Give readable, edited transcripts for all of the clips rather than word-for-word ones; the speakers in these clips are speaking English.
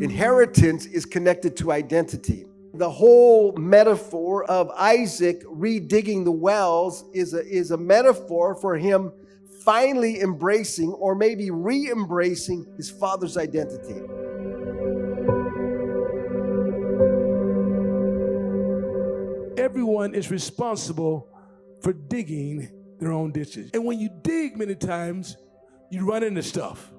Inheritance is connected to identity. The whole metaphor of Isaac redigging the wells is a metaphor for him finally embracing, or maybe re-embracing, his father's identity. Everyone is responsible for digging their own ditches. And when you dig, many times, you run into stuff.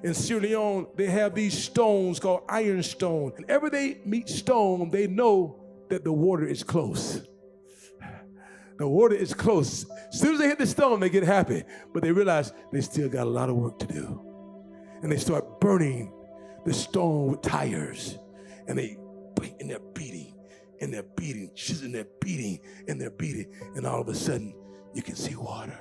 In Sierra Leone, they have these stones called ironstone. And whenever they meet stone, they know that the water is close. The water is close. As soon as they hit the stone, they get happy. But they realize they still got a lot of work to do. And they start burning the stone with tires. And they're beating, and they're beating, chiseling, they're beating, and they're beating. And all of a sudden, you can see water.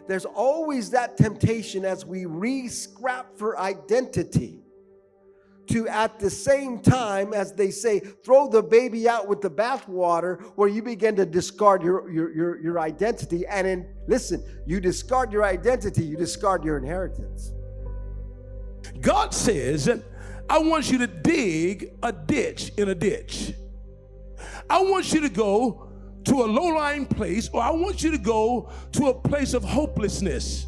There's always that temptation as we re-scrap for identity to, at the same time, as they say, throw the baby out with the bathwater, where you begin to discard your identity. And listen, you discard your identity, you discard your inheritance. God says, I want you to dig a ditch in a ditch. I want you to go to a low-lying place, or I want you to go to a place of hopelessness.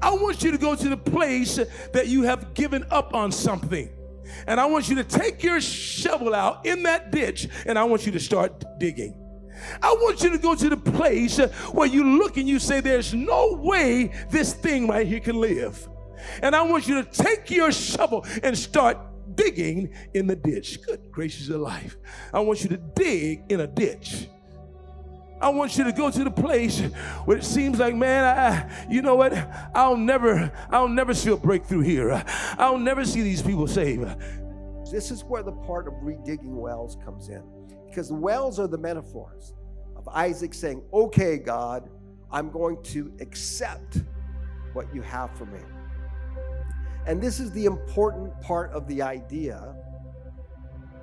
I want you to go to the place that you have given up on something. And I want you to take your shovel out in that ditch, and I want you to start digging. I want you to go to the place where you look and you say, there's no way this thing right here can live. And I want you to take your shovel and start digging in the ditch. Good gracious of life. I want you to dig in a ditch. I want you to go to the place where it seems like, man, you know what? I'll never see a breakthrough here. I'll never see these people saved. This is where the part of redigging wells comes in, because the wells are the metaphors of Isaac saying, okay, God, I'm going to accept what you have for me. And this is the important part of the idea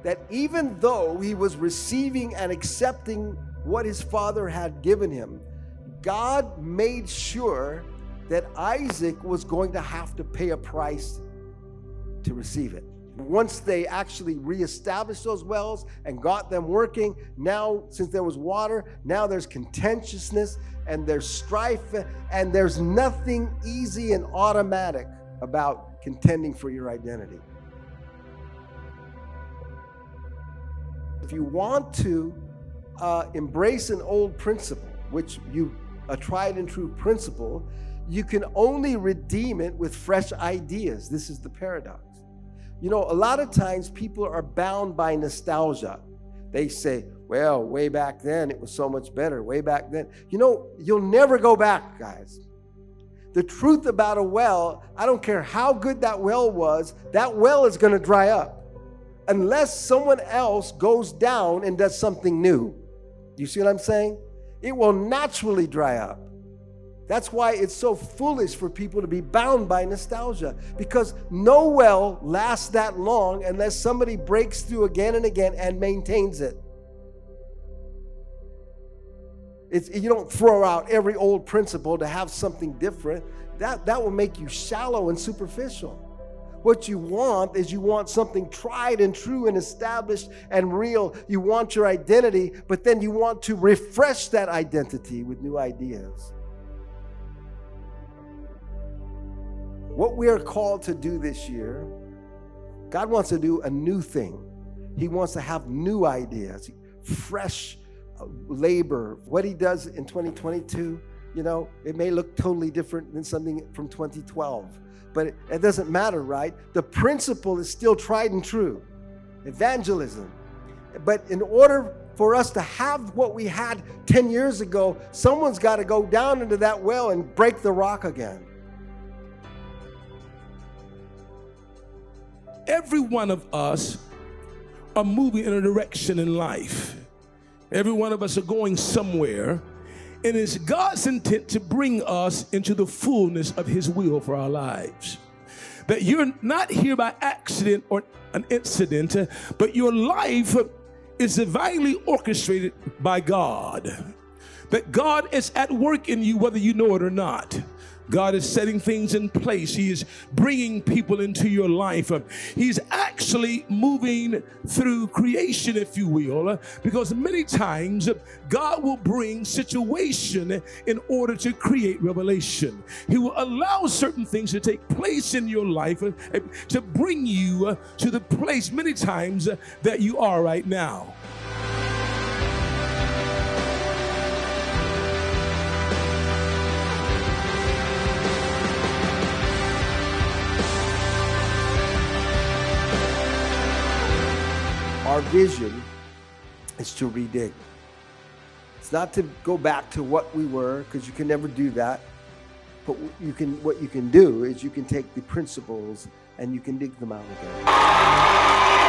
that even though he was receiving and accepting what his father had given him, God made sure that Isaac was going to have to pay a price to receive it. Once they actually reestablished those wells and got them working, now, since there was water, now there's contentiousness and there's strife, and there's nothing easy and automatic about contending for your identity. If you want to embrace an old principle, which a tried and true principle, you can only redeem it with fresh ideas. This is the paradox. You know, a lot of times people are bound by nostalgia. They say, well, way back then it was so much better, way back then. You know, you'll never go back, guys. The truth about a well, I don't care how good that well is going to dry up unless someone else goes down and does something new. You see what I'm saying? It will naturally dry up. That's why it's so foolish for people to be bound by nostalgia, because no well lasts that long unless somebody breaks through again and again and maintains it. You don't throw out every old principle to have something different. That will make you shallow and superficial. What you want is something tried and true and established and real. You want your identity, but then you want to refresh that identity with new ideas. What we are called to do this year, God wants to do a new thing. He wants to have new ideas, fresh labor. What he does in 2022, it may look totally different than something from 2012. But it doesn't matter, right? The principle is still tried and true. Evangelism. But in order for us to have what we had 10 years ago, someone's got to go down into that well and break the rock again. Every one of us are moving in a direction in life. Every one of us are going somewhere. And it's God's intent to bring us into the fullness of his will for our lives. That you're not here by accident or an incident, but your life is divinely orchestrated by God. That God is at work in you whether you know it or not. God is setting things in place. He is bringing people into your life. He's actually moving through creation, if you will, because many times God will bring situation in order to create revelation. He will allow certain things to take place in your life to bring you to the place many times that you are right now. Our vision is to redig. It's not to go back to what we were, because you can never do that. But what you can do is you can take the principles and you can dig them out again.